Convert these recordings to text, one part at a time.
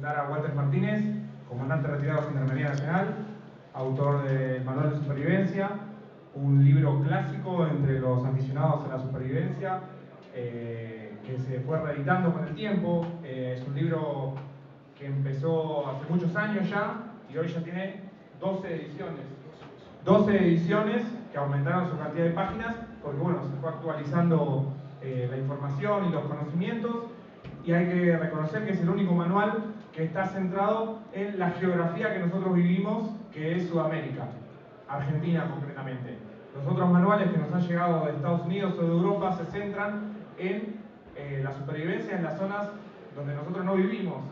presentar a Walter Martínez, comandante retirado de Gendarmería Nacional, autor del Manual de Supervivencia, un libro clásico entre los aficionados a la supervivencia, que se fue reeditando con el tiempo. Es un libro que empezó hace muchos años ya y hoy ya tiene 12 ediciones. 12 ediciones que aumentaron su cantidad de páginas porque bueno, se fue actualizando la información y los conocimientos, y hay que reconocer que es el único manual que está centrado en la geografía que nosotros vivimos, que es Sudamérica, Argentina concretamente. Los otros manuales que nos han llegado de Estados Unidos o de Europa se centran en la supervivencia en las zonas donde nosotros no vivimos.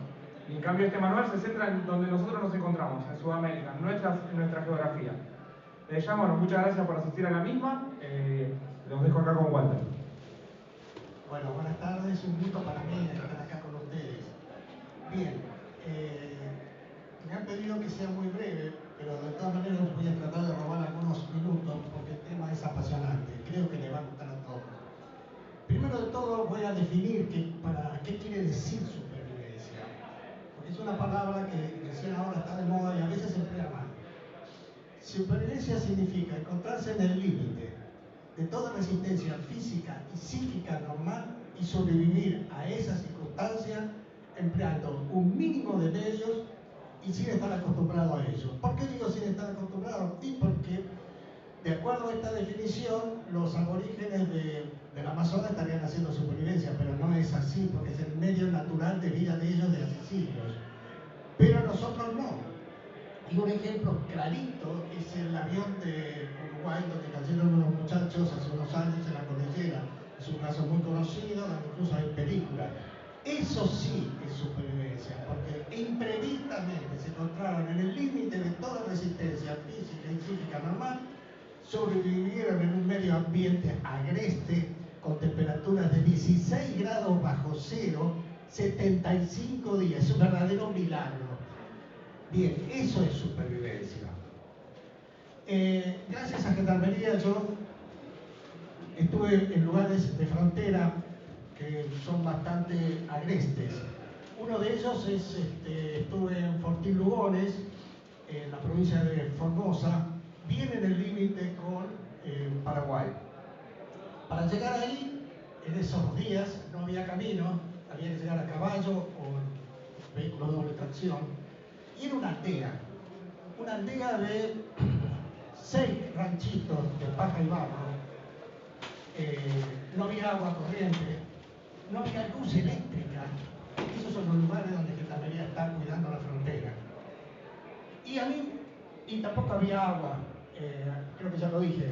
Y en cambio este manual se centra en donde nosotros nos encontramos, en Sudamérica, en nuestra geografía. Les llamo, bueno, muchas gracias por asistir a la misma. Los dejo acá con Walter. Bueno, buenas tardes, un gusto para mí estar acá con ustedes. Bien, me han pedido que sea muy breve, pero de todas maneras voy a tratar de robar algunos minutos porque el tema es apasionante, creo que le va a gustar a todos. Primero de todo voy a definir qué quiere decir supervivencia, porque es una palabra que recién ahora está de moda y a veces se emplea mal. Supervivencia significa encontrarse en el límite de toda resistencia física y psíquica normal y sobrevivir a esa circunstancia empleando un mínimo de medios y sin estar acostumbrado a ello. ¿Por qué digo sin estar acostumbrado? Y porque, de acuerdo a esta definición, los aborígenes del Amazonas estarían haciendo supervivencia, pero no es así, porque es el medio natural de vida de ellos de hace siglos. Pero nosotros no. Y un ejemplo clarito es el avión de Uruguay donde cayeron unos muchachos hace unos años en la cordillera. Es un caso muy conocido, incluso hay películas. Eso sí es supervivencia, porque imprevistamente se encontraron en el límite de toda resistencia física y psíquica normal, sobrevivieron en un medio ambiente agreste con temperaturas de 16 grados bajo cero, 75 días. Es un verdadero milagro. Bien, eso es supervivencia. Gracias a Gendarmería yo estuve en lugares de frontera que son bastante agrestes. Uno de ellos es, estuve en Fortín Lugones, en la provincia de Formosa, bien en el límite con Paraguay. Para llegar ahí, en esos días no había camino, había que llegar a caballo o vehículo de doble tracción. Y era una aldea de 6 ranchitos de paja y barro. No había agua corriente, no había luz eléctrica. Esos son los lugares donde Gendarmería está cuidando la frontera. Y tampoco había agua, creo que ya lo dije.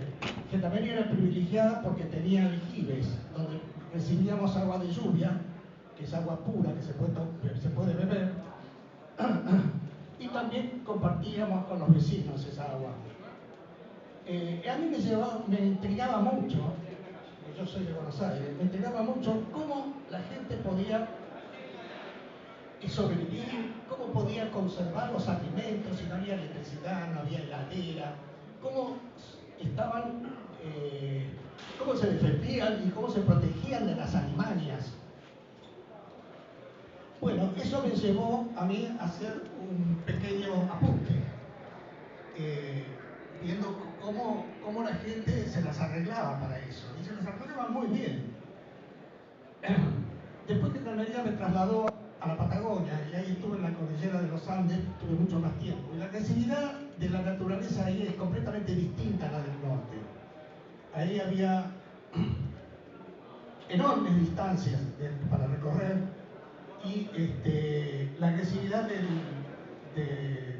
Gendarmería era privilegiada porque tenía aljibes, donde recibíamos agua de lluvia, que es agua pura, que se puede beber. Y también compartíamos con los vecinos esa agua. A mí me intrigaba mucho, yo soy de Buenos Aires, me intrigaba mucho cómo la gente podía sobrevivir, cómo podía conservar los alimentos si no había electricidad, no había heladera, cómo se defendían y cómo se protegían de las alimañas. Bueno, eso me llevó a mí a hacer un pequeño apunte, viendo cómo la gente se las arreglaba para eso, y se las arreglaba muy bien. Después que Gendarmería me trasladó a la Patagonia, y ahí estuve en la cordillera de los Andes, tuve mucho más tiempo, y la agresividad de la naturaleza ahí es completamente distinta a la del norte. Ahí había enormes distancias para recorrer, y la agresividad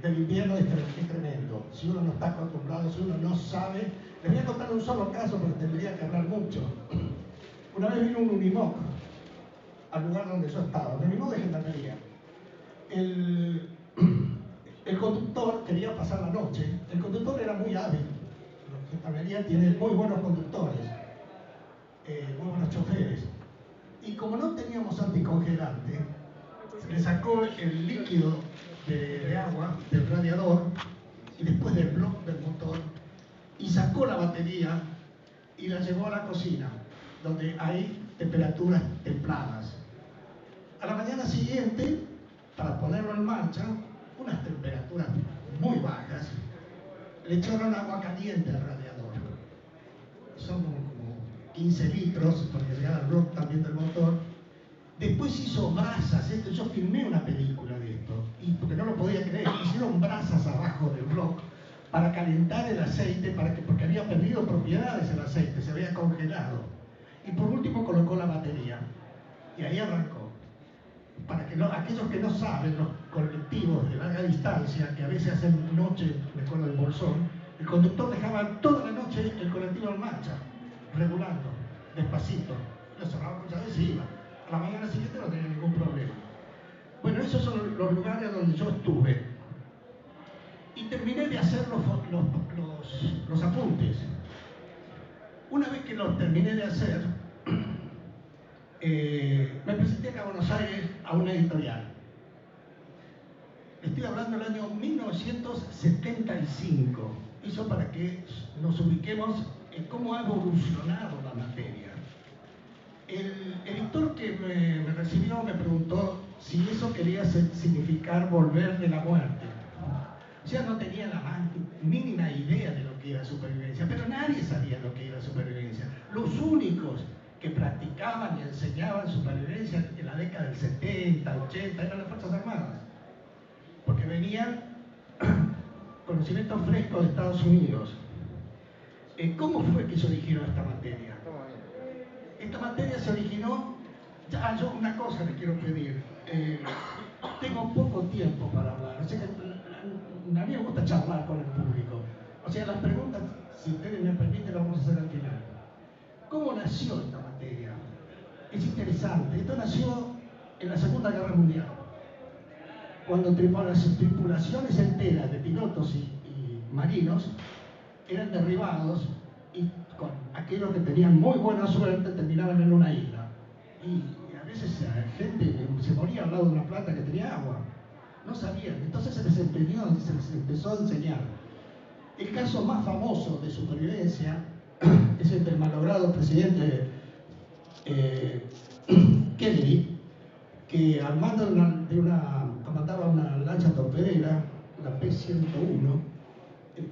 del invierno es tremendo. Si uno no está acostumbrado, si uno no sabe. Les voy a contar un solo caso porque tendría que hablar mucho. Una vez vino un Unimog al lugar donde yo estaba, un Unimog de Gendarmería. El conductor quería pasar la noche. El conductor era muy hábil. La Gendarmería tiene muy buenos conductores, muy buenos choferes. Y como no teníamos anticongelante, se le sacó el líquido de agua del radiador y después del bloque del motor y sacó la batería y la llevó a la cocina, donde hay temperaturas templadas. A la mañana siguiente, para ponerlo en marcha, unas temperaturas muy bajas, le echaron agua caliente al radiador. Son como 15 litros, porque llegaba el bloque también del motor. Después hizo brasas, yo filmé una película de esto, y porque no lo podía creer, hicieron brasas abajo del bloque para calentar el aceite, porque había perdido propiedades el aceite, se había congelado. Y por último colocó la batería, y ahí arrancó. Para que aquellos que no saben, los colectivos de larga distancia, que a veces hacen noche, me acuerdo del Bolsón, el conductor dejaba toda la noche el colectivo en marcha, regulando, despacito, lo cerraba muchas veces y iba. A la mañana siguiente no tenía ningún problema. Bueno, esos son los lugares donde yo estuve. Y terminé de hacer los apuntes. Una vez que los terminé de hacer, me presenté acá a Buenos Aires a una editorial. Estoy hablando del año 1975. Eso para que nos ubiquemos en cómo ha evolucionado la materia. El editor que me recibió me preguntó si eso quería significar volver de la muerte. Ya no tenía la más mínima idea de lo que era supervivencia, pero nadie sabía lo que era supervivencia. Los únicos que practicaban y enseñaban supervivencia en la década del 70, 80, eran las Fuerzas Armadas, porque venían conocimientos frescos de Estados Unidos. ¿Cómo fue que se originó esta materia? Esta materia se originó, yo una cosa le quiero pedir, tengo poco tiempo para hablar, o sea que a mí me gusta charlar con el público, o sea las preguntas, si ustedes me permiten, las vamos a hacer al final. ¿Cómo nació esta materia? Es interesante, esto nació en la Segunda Guerra Mundial, cuando las tripulaciones enteras de pilotos y marinos eran derribados y con aquellos que tenían muy buena suerte terminaban en una isla. Y a veces la gente se moría al lado de una planta que tenía agua. No sabían, entonces se les empezó a enseñar. El caso más famoso de supervivencia es el del malogrado presidente Kennedy, que al mando comandaba una lancha torpedera, la P-101,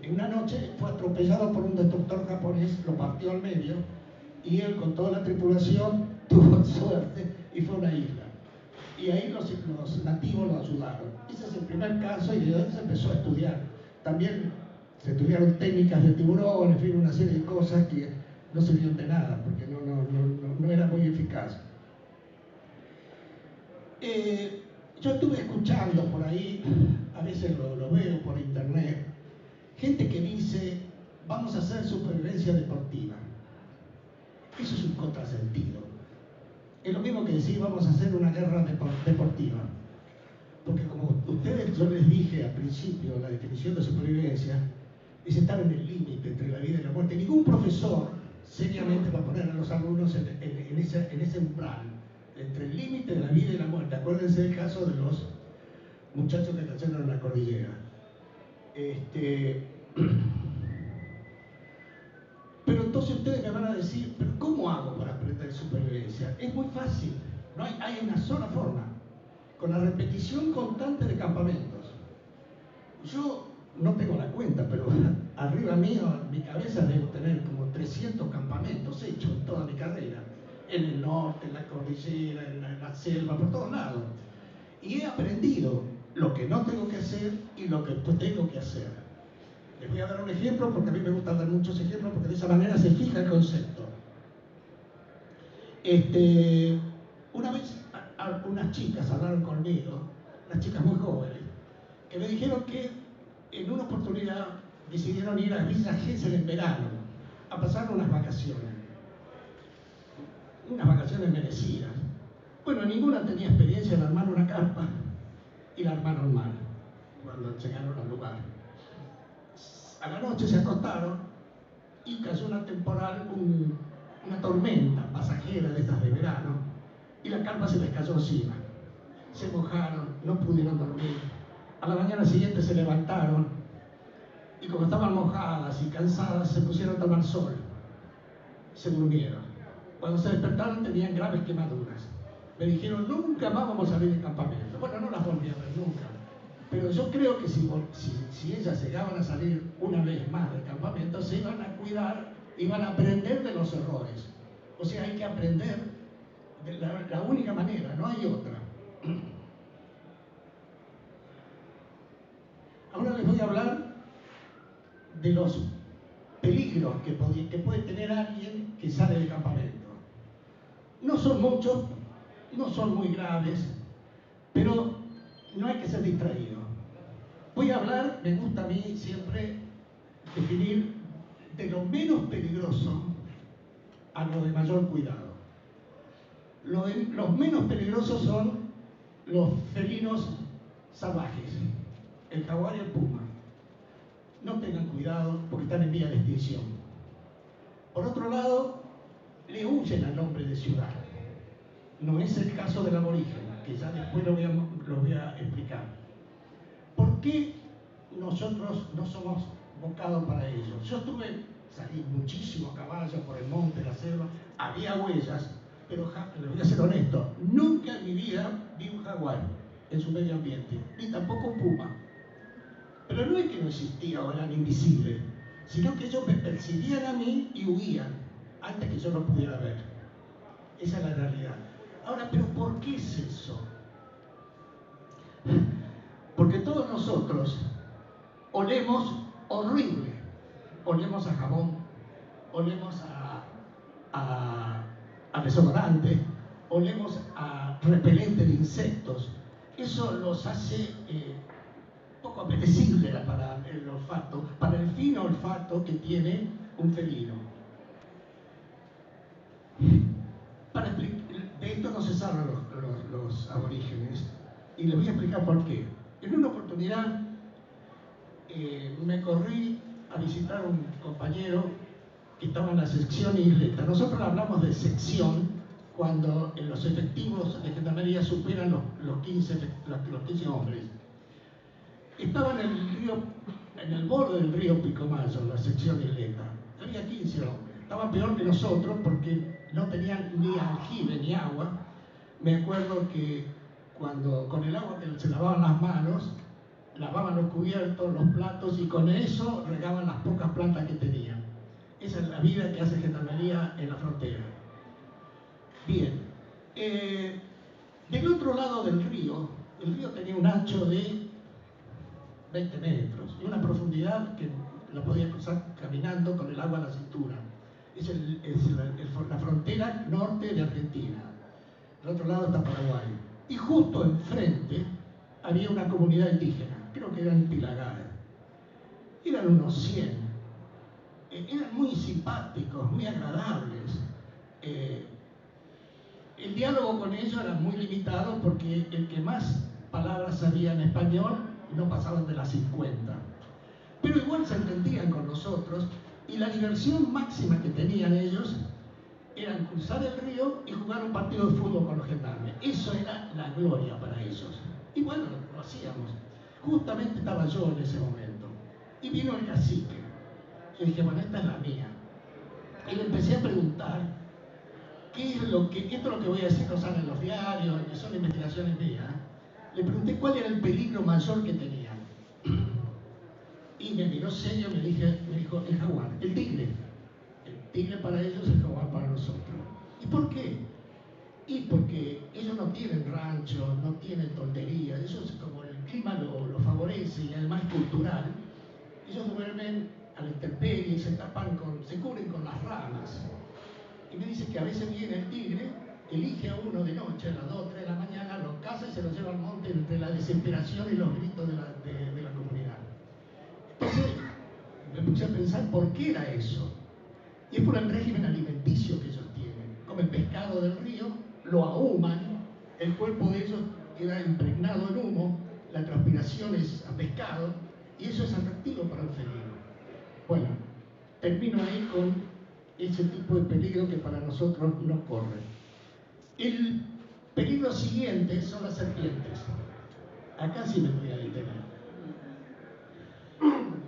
en una noche fue atropellado por un destructor japonés, lo partió al medio, y él con toda la tripulación tuvo suerte y fue a una isla. Y ahí los nativos lo ayudaron. Ese es el primer caso y de ahí se empezó a estudiar. También se estudiaron técnicas de tiburón, en fin, una serie de cosas que no sirvieron de nada, porque no era muy eficaz. Yo estuve escuchando por ahí, a veces lo veo por internet, gente que dice, vamos a hacer supervivencia deportiva. Eso es un contrasentido. Es lo mismo que decir, vamos a hacer una guerra deportiva. Porque como ustedes, yo les dije al principio, la definición de supervivencia es estar en el límite entre la vida y la muerte. Ningún profesor seriamente va a poner a los alumnos en ese umbral, entre el límite de la vida y la muerte. Acuérdense del caso de los muchachos que cayeron en la cordillera. Pero entonces ustedes me van a decir, ¿pero cómo hago para aprender supervivencia? Es muy fácil, no hay una sola forma, con la repetición constante de campamentos. Yo no tengo la cuenta, pero arriba mío, en mi cabeza, debo tener como 300 campamentos hechos en toda mi carrera, en el norte, en la cordillera, en la selva, por todos lados. Y he aprendido lo que no tengo que hacer y lo que tengo que hacer. Les voy a dar un ejemplo porque a mí me gusta dar muchos ejemplos porque de esa manera se fija el concepto. Una vez unas chicas hablaron conmigo, unas chicas muy jóvenes, que me dijeron que en una oportunidad decidieron ir a Villa Gesell en verano a pasar unas vacaciones merecidas. Bueno, ninguna tenía experiencia en armar una carpa y la armaron mal cuando llegaron al lugar. A la noche se acostaron y cayó una temporal, una tormenta pasajera de estas de verano, y la carpa se les cayó encima. Se mojaron, no pudieron dormir. A la mañana siguiente se levantaron y como estaban mojadas y cansadas se pusieron a tomar sol. Se durmieron. Cuando se despertaron tenían graves quemaduras. Me dijeron, nunca más vamos a salir de campamento. Bueno, no las volví a ver nunca. creo que si ellas llegaban a salir una vez más del campamento, se iban a cuidar, iban a aprender de los errores. O sea, hay que aprender de la única manera, no hay otra. Ahora les voy a hablar de los peligros que puede tener alguien que sale del campamento. No son muchos, no son muy graves, pero no hay que ser distraído. Voy a hablar, me gusta a mí siempre definir de lo menos peligroso a lo de mayor cuidado. Los menos peligrosos son los felinos salvajes, el jaguar y el puma. No tengan cuidado porque están en vía de extinción. Por otro lado, le huyen al hombre de ciudad. No es el caso del aborigen, que ya después lo voy a explicar. ¿Por qué nosotros no somos bocados para ellos? Yo salí muchísimo a caballo por el monte, la selva, había huellas, pero les voy a ser honesto, nunca en mi vida vi un jaguar en su medio ambiente, ni tampoco un puma. Pero no es que no existía o eran invisibles, sino que ellos me percibían a mí y huían antes que yo los pudiera ver. Esa es la realidad. Ahora, ¿pero por qué es eso? Porque todos nosotros olemos horrible. Olemos a jabón, olemos a desodorante, olemos a repelente de insectos. Eso los hace poco apetecible para el olfato, para el fino olfato que tiene un felino. De esto no se salvan los aborígenes, y les voy a explicar por qué. En una oportunidad me corrí a visitar a un compañero que estaba en la sección isleta. Nosotros hablamos de sección cuando los efectivos de gendarmería superan los 15 hombres. Estaba en el borde del río Pilcomayo, la sección isleta. Había 15 hombres. Estaba peor que nosotros porque no tenían ni aljibe ni agua. Me acuerdo que cuando con el agua que se lavaban las manos, lavaban los cubiertos, los platos, y con eso regaban las pocas plantas que tenían. Esa es la vida que hace gendarmería en la frontera. Bien, del otro lado del río, el río tenía un ancho de 20 metros y una profundidad que la podía cruzar caminando con el agua a la cintura. Es la frontera norte de Argentina. Del otro lado está Paraguay. Y justo enfrente había una comunidad indígena, creo que eran Pilagá. Eran unos 100. Eran muy simpáticos, muy agradables. El diálogo con ellos era muy limitado porque el que más palabras sabía en español no pasaban de las 50. Pero igual se entendían con nosotros, y la diversión máxima que tenían ellos era cruzar el río y jugar un partido de fútbol con los gendarmes. Eso era la gloria para ellos. Y bueno, lo hacíamos. Justamente estaba yo en ese momento. Y vino el cacique. Yo dije, bueno, esta es la mía. Y le empecé a preguntar, esto es lo que voy a decir, no sale en los diarios, que son investigaciones mías. Le pregunté cuál era el peligro mayor que tenían. Y me miró serio y me dijo, el jaguar, el tigre. El tigre para ellos, el jaguar para nosotros. ¿Y por qué? Y porque ellos no tienen rancho, no tienen tonterías. Ellos, como el clima lo favorece y además es cultural, ellos duermen a la intemperie y se cubren con las ramas. Y me dice que a veces viene el tigre, elige a uno de noche, a las 2 o 3 de la mañana, lo caza y se lo lleva al monte entre la desesperación y los gritos de la comunidad. Entonces me puse a pensar por qué era eso. Y es por el régimen alimenticio que ellos tienen. Comen pescado del río, lo ahuman, el cuerpo de ellos queda impregnado en humo, la transpiración es a pescado, y eso es atractivo para el felino. Bueno, termino ahí con ese tipo de peligro que para nosotros no corre. El peligro siguiente son las serpientes. Acá sí me voy a detener.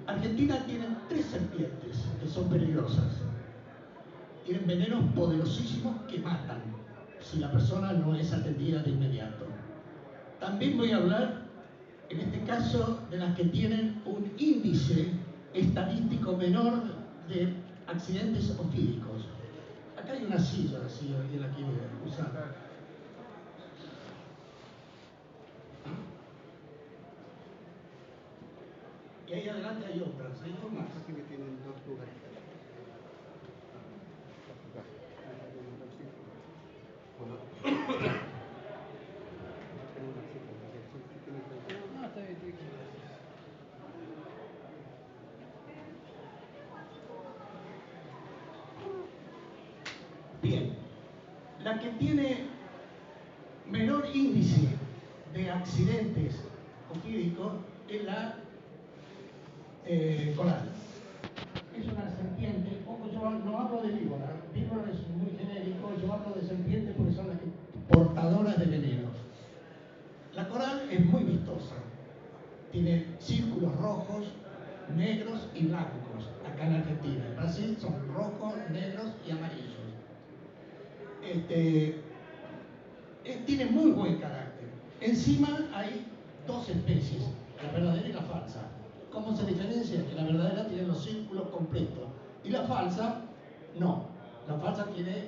Argentina tiene 3 serpientes que son peligrosas. Tienen venenos poderosísimos que matan si la persona no es atendida de inmediato. También voy a hablar en este caso de las que tienen un índice estadístico menor de accidentes ofídicos. Acá hay una silla, si alguien la quiere usar. Y ahí adelante hay otras, hay dos más. Aquí me tienen dos lugares. Bien, la que tiene menor índice de accidentes ofídicos es la coral. Es una serpiente, yo no hablo de víbora, víbora es muy genérico, yo hablo de serpientes porque son las portadoras de veneno. La coral es muy vistosa, tiene círculos rojos, negros y blancos, acá en Argentina. En Brasil son rojos, negros y amarillos. Tiene muy buen carácter. Encima hay dos especies, la verdadera y la falsa. ¿Cómo se diferencia? Que la verdadera tiene los círculos completos y la falsa no. La falsa tiene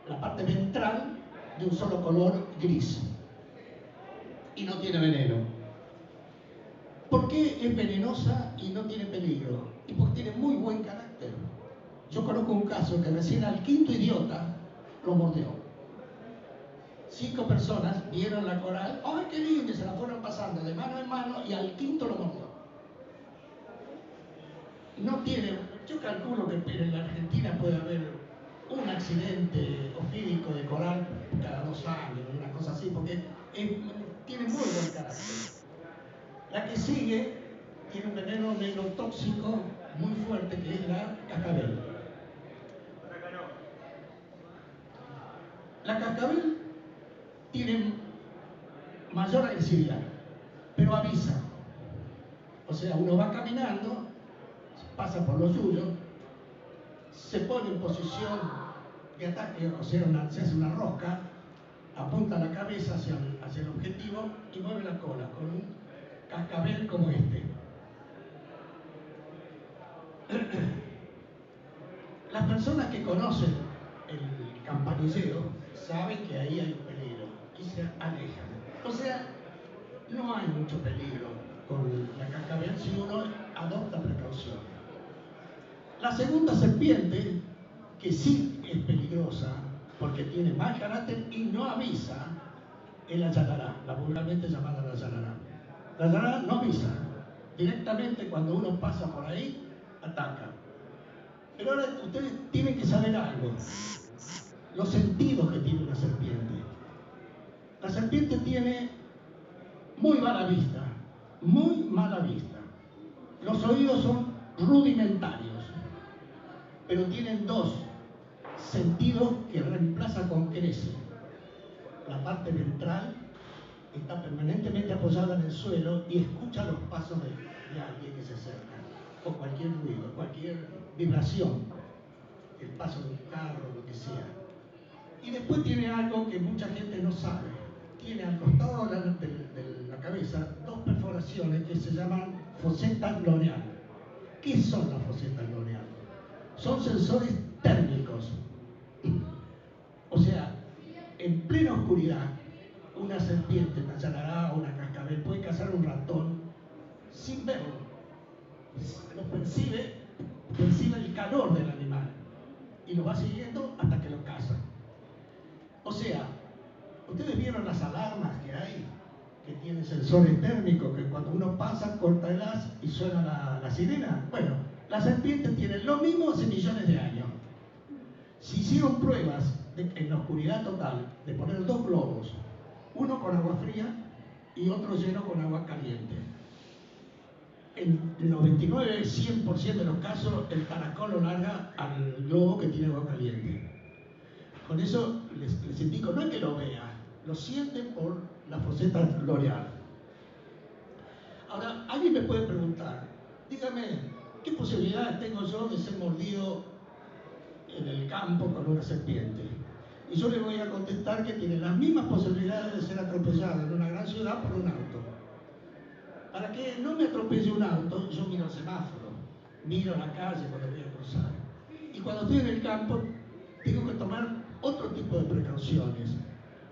la parte ventral de un solo color gris y no tiene veneno. ¿Por qué es venenosa y no tiene peligro? Y porque tiene muy buen carácter. Yo conozco un caso que recién al quinto idiota lo mordió. 5 personas vieron la coral, ¡ay, qué lindo! Y se la fueron pasando de mano en mano y al quinto lo mordió. No tiene, yo calculo que en la Argentina puede haber un accidente ofídico de coral cada 2 años, una cosa así, porque tiene muy buen carácter. La que sigue tiene un veneno neurotóxico muy fuerte que es la cascabel. La cascabel tiene mayor agresividad, pero avisa. O sea, uno va caminando, pasa por lo suyo, se pone en posición de ataque, o sea, se hace una rosca, apunta la cabeza hacia el objetivo y mueve la cola con un cascabel como este. Las personas que conocen el campanillero saben que ahí hay peligro y se alejan. O sea, no hay mucho peligro con la cascabel si uno adopta precaución. La segunda serpiente, que sí es peligrosa porque tiene mal carácter y no avisa, es la yarará, la vulgarmente llamada la yarará. La yarará no avisa, directamente cuando uno pasa por ahí, ataca. Pero ahora ustedes tienen que saber algo, los sentidos que tiene una serpiente. La serpiente tiene muy mala vista, muy mala vista. Los oídos son rudimentarios, pero tienen 2 sentidos que reemplaza con creces. La parte ventral está permanentemente apoyada en el suelo y escucha los pasos de alguien que se acerca, o cualquier ruido, cualquier vibración, el paso de un carro, lo que sea. Y después tiene algo que mucha gente no sabe. Tiene al costado de la cabeza 2 perforaciones que se llaman fosetas L'Oreal. ¿Qué son las fosetas L'Oreal? Son sensores térmicos. O sea, en plena oscuridad, una serpiente, una yarará o una cascabel puede cazar un ratón sin verlo. Lo percibe el calor del animal y lo va siguiendo hasta que lo caza. O sea, ustedes vieron las alarmas que hay, que tienen sensores térmicos, que cuando uno pasa, corta el haz y suena la sirena. Bueno, las serpientes tienen lo mismo hace millones de años. Si hicieron pruebas en la oscuridad total de poner 2 globos, uno con agua fría y otro lleno con agua caliente. En el 99-100% de los casos, el caracol lo larga al globo que tiene agua caliente. Con eso les indico, no es que lo vean, lo sienten por la foseta L'Oreal. Ahora, alguien me puede preguntar, dígame, ¿qué posibilidades tengo yo de ser mordido en el campo con una serpiente? Y yo le voy a contestar que tiene las mismas posibilidades de ser atropellado en una gran ciudad por un auto. atropelle un auto, yo miro el semáforo, miro la calle cuando voy a cruzar. Y cuando estoy en el campo, tengo que tomar otro tipo de precauciones.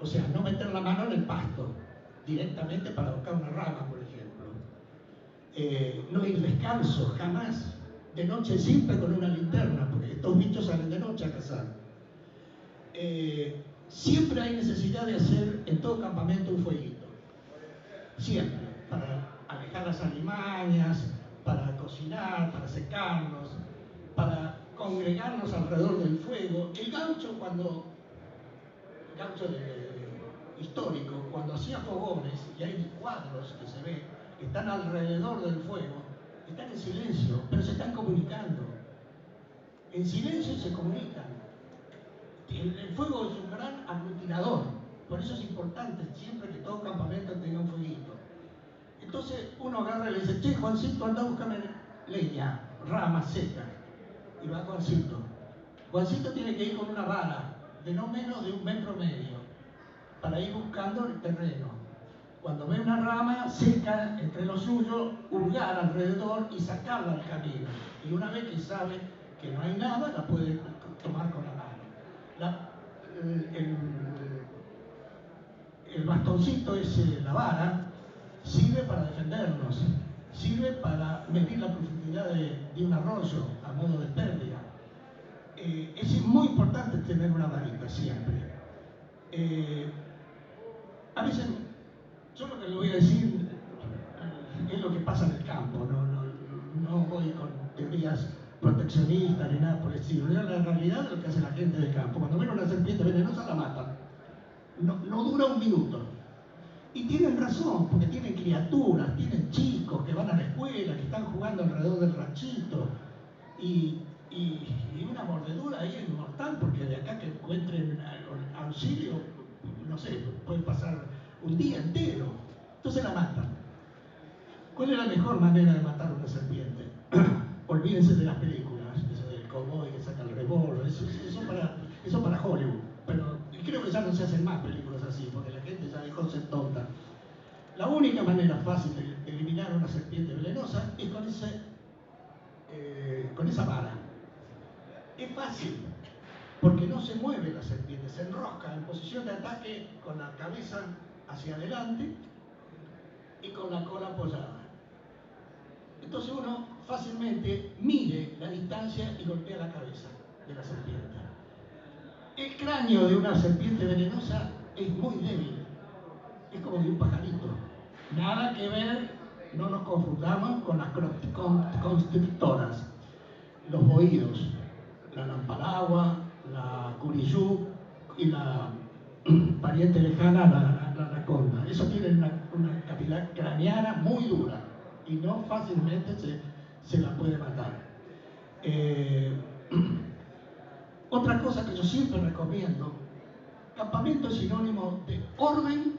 O sea, no meter la mano en el pasto directamente para buscar una rama, por ejemplo. No ir descalzo, jamás. De noche siempre con una linterna, porque estos bichos salen de noche a cazar. Siempre hay necesidad de hacer en todo campamento un fueguito. Siempre, para alejar las alimañas, para cocinar, para secarnos, para congregarnos alrededor del fuego. El gaucho histórico, cuando hacía fogones, y hay cuadros que se ven, que están alrededor del fuego, están en silencio, pero se están comunicando. En silencio se comunican. El fuego es un gran aglutinador, por eso es importante siempre que todo campamento tenga un fueguito. Entonces uno agarra y le dice, che, Juancito, anda a buscarme leña, ramas secas. Y va Juancito. Juancito tiene que ir con una vara de no menos de 1,5 metros para ir buscando el terreno. Cuando ve una rama seca entre lo suyo, hurgar alrededor y sacarla al camino. Y una vez que sabe que no hay nada, la puede tomar con la mano. El bastoncito ese, la vara, sirve para defendernos, sirve para medir la profundidad de un arroyo a modo de pérdida. Es muy importante tener una varita siempre. A veces, yo lo que le voy a decir es lo que pasa en el campo, no voy con teorías proteccionistas ni nada por el estilo. La realidad es lo que hace la gente del campo. Cuando ven una serpiente venenosa la matan. No dura 1 minuto. Y tienen razón, porque tienen criaturas, tienen chicos que van a la escuela, que están jugando alrededor del ranchito. Y una mordedura ahí es mortal, porque de acá que encuentren auxilio, no sé, puede pasar un día entero. Entonces la matan. ¿Cuál es la mejor manera de matar una serpiente? Olvídense de las películas, eso del cowboy que saca el revólver, eso para Hollywood. Pero creo que ya no se hacen más películas así, porque la gente ya dejó de ser tonta. La única manera fácil de eliminar una serpiente venenosa es con esa vara. Es fácil, porque no se mueve la serpiente, se enrosca en posición de ataque con la cabeza hacia adelante y con la cola apoyada. Entonces uno fácilmente mide la distancia y golpea la cabeza de la serpiente. El cráneo de una serpiente venenosa es muy débil, es como de un pajarito. Nada que ver, no nos confundamos con las constrictoras, los bohíos, la lampalagua, la curiyú y la pariente lejana, la anaconda. Eso tiene una capilar craneana muy dura y no fácilmente se la puede matar. Otra cosa que yo siempre recomiendo, campamento es sinónimo de orden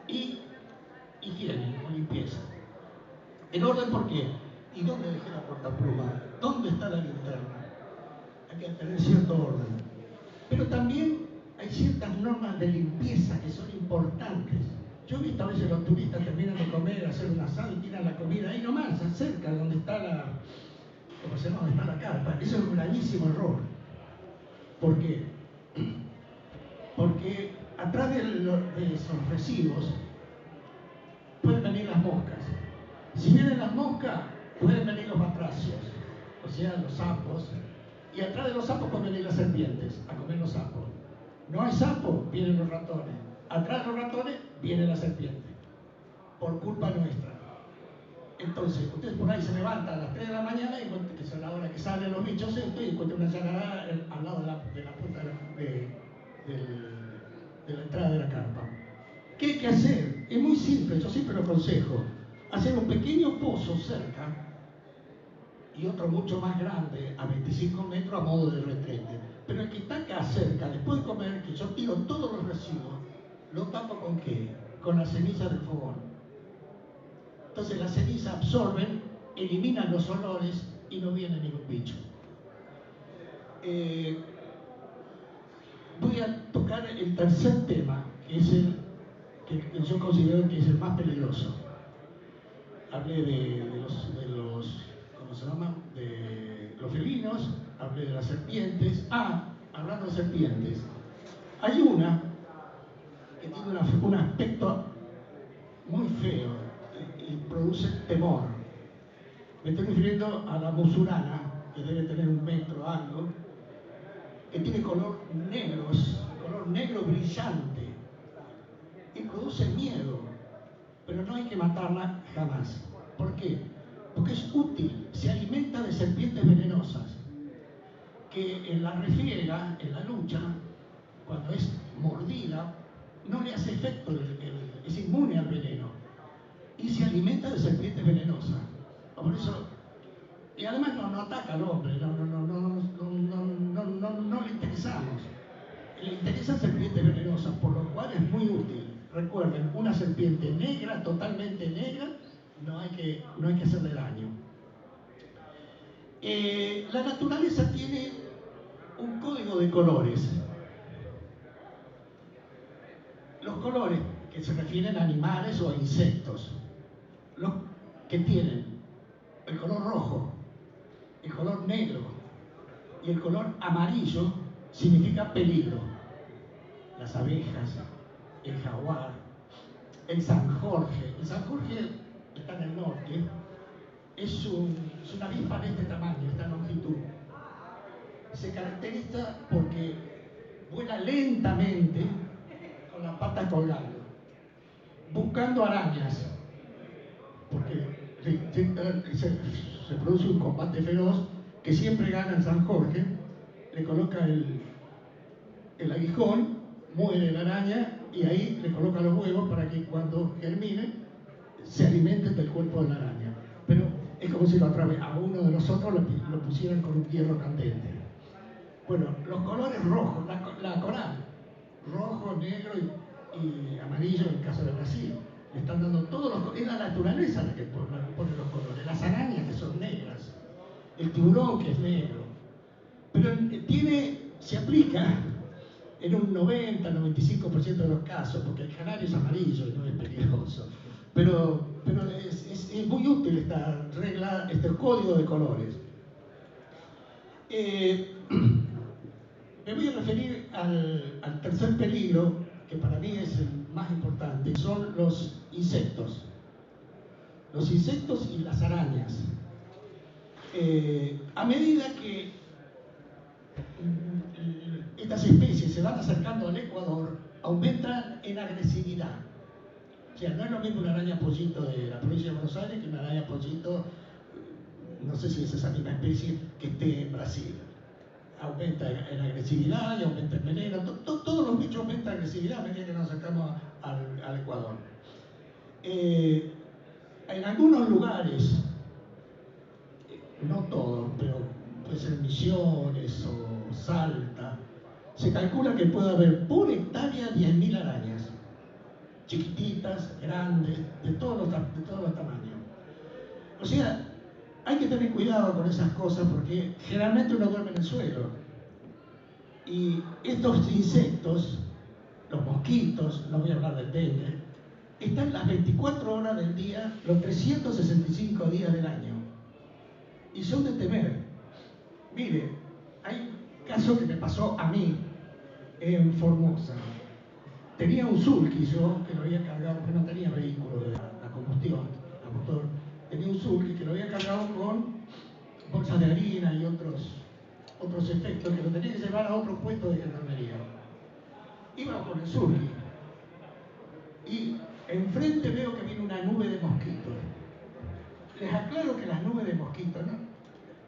y higiene o limpieza. El orden, ¿por qué? ¿Y dónde dejé la portapluma? ¿Dónde está la linterna? Hay que tener cierto orden. Pero también hay ciertas normas de limpieza que son importantes. Yo he visto a veces los turistas terminan de comer, hacer un asado y tiran la comida ahí nomás, cerca donde está donde está la carpa. Eso es un gravísimo error. ¿Por qué? Porque atrás de esos residuos pueden venir las moscas. Si vienen las moscas, pueden venir los batracios, o sea, los sapos. Y atrás de los sapos pueden venir las serpientes a comer los sapos. No hay sapos, vienen los ratones. Atrás de los ratones viene la serpiente, por culpa nuestra. Entonces, ustedes por ahí se levantan a las 3 de la mañana, y que es la hora que salen los bichos estos, y encuentran una llagarada al lado de la puerta de la entrada de la carpa. ¿Qué hay que hacer? Es muy simple, yo siempre lo aconsejo. Hacer un pequeño pozo cerca y otro mucho más grande, a 25 metros, a modo de retrete. Pero el que está acá cerca, después de comer, que yo tiro todos los residuos, lo tapo ¿con qué? Con la ceniza del fogón. Entonces las cenizas absorben, eliminan los olores y no viene ningún bicho. Voy a tocar el tercer tema, que es el que yo considero que es el más peligroso. hablé de los ¿cómo se llama? De los felinos, hablé de las serpientes. Hablando de serpientes, hay una que tiene un aspecto muy feo y produce temor. Me estoy refiriendo a la musurana, que debe tener 1 metro algo, que tiene color negro brillante y produce miedo, pero no hay que matarla jamás. ¿Por qué? Porque es útil, se alimenta de serpientes venenosas, que en la refriega, en la lucha, cuando es mordida, no le hace efecto, es inmune al veneno, y se alimenta de serpientes venenosas. Por eso, y además no ataca al hombre, no le interesamos. Le interesan serpientes venenosas, por lo cual es muy útil. Recuerden, una serpiente negra, totalmente negra, no hay que hacerle daño. La naturaleza tiene un código de colores. Los colores que se refieren a animales o a insectos, los que tienen el color rojo, el color negro y el color amarillo, significa peligro. Las abejas, el jaguar, el San Jorge. El San Jorge está en el norte, es una avispa de este tamaño, esta longitud. Se caracteriza porque vuela lentamente con las patas colgando, buscando arañas, porque se produce un combate feroz que siempre gana el San Jorge, le coloca el aguijón, muere la araña y ahí le coloca los huevos para que cuando germine se alimenten del cuerpo de la araña. Pero es como si a uno de nosotros lo pusieran con un hierro candente. Bueno, los colores rojos, la coral, rojo, negro y amarillo en el caso de Brasil, le están dando todos los colores. Es la naturaleza la que pone los colores. Las arañas que son negras, el tiburón que es negro. Pero se aplica en un 90-95% de los casos, porque el canario es amarillo y no es peligroso. Pero es muy útil esta regla, este código de colores. Me voy a referir al tercer peligro, que para mí es el más importante, son los insectos. Los insectos y las arañas. A medida que estas especies se van acercando al Ecuador, aumentan en agresividad. O sea, no es lo mismo una araña pollito de la provincia de Buenos Aires que una araña pollito, no sé si es esa misma especie, que esté en Brasil. Aumenta en agresividad y aumenta en veneno. Todos los bichos aumentan en agresividad a medida que nos acercamos al Ecuador. En algunos lugares, no todos, pero puede ser Misiones o Salta, se calcula que puede haber por hectárea 10.000 arañas, chiquititas, grandes, de todos los tamaños. O sea, hay que tener cuidado con esas cosas porque generalmente uno duerme en el suelo. Y estos insectos, los mosquitos, no voy a hablar del dengue, están las 24 horas del día, los 365 días del año. Y son de temer. Mire, hay un caso que me pasó a mí en Formosa. Tenía un Zulky yo que lo había cargado, porque no tenía vehículo de la combustión, a motor. Tenía un Zulky que lo había cargado con bolsas de harina y otros efectos que lo tenía que llevar a otro puesto de gendarmería. Iba con el Zulky y enfrente veo que viene una nube de mosquitos. Les aclaro que las nubes de mosquitos, ¿no?,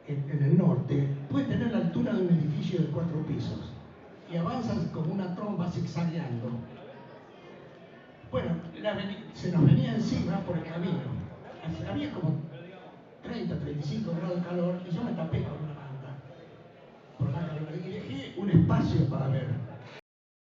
en el norte pueden tener la altura de un edificio de 4 pisos y avanzan como una tromba zigzagueando. Bueno, se nos venía encima por el camino. Había como 30-35 grados de calor y yo me tapé con una manta por la calor y dejé un espacio para ver.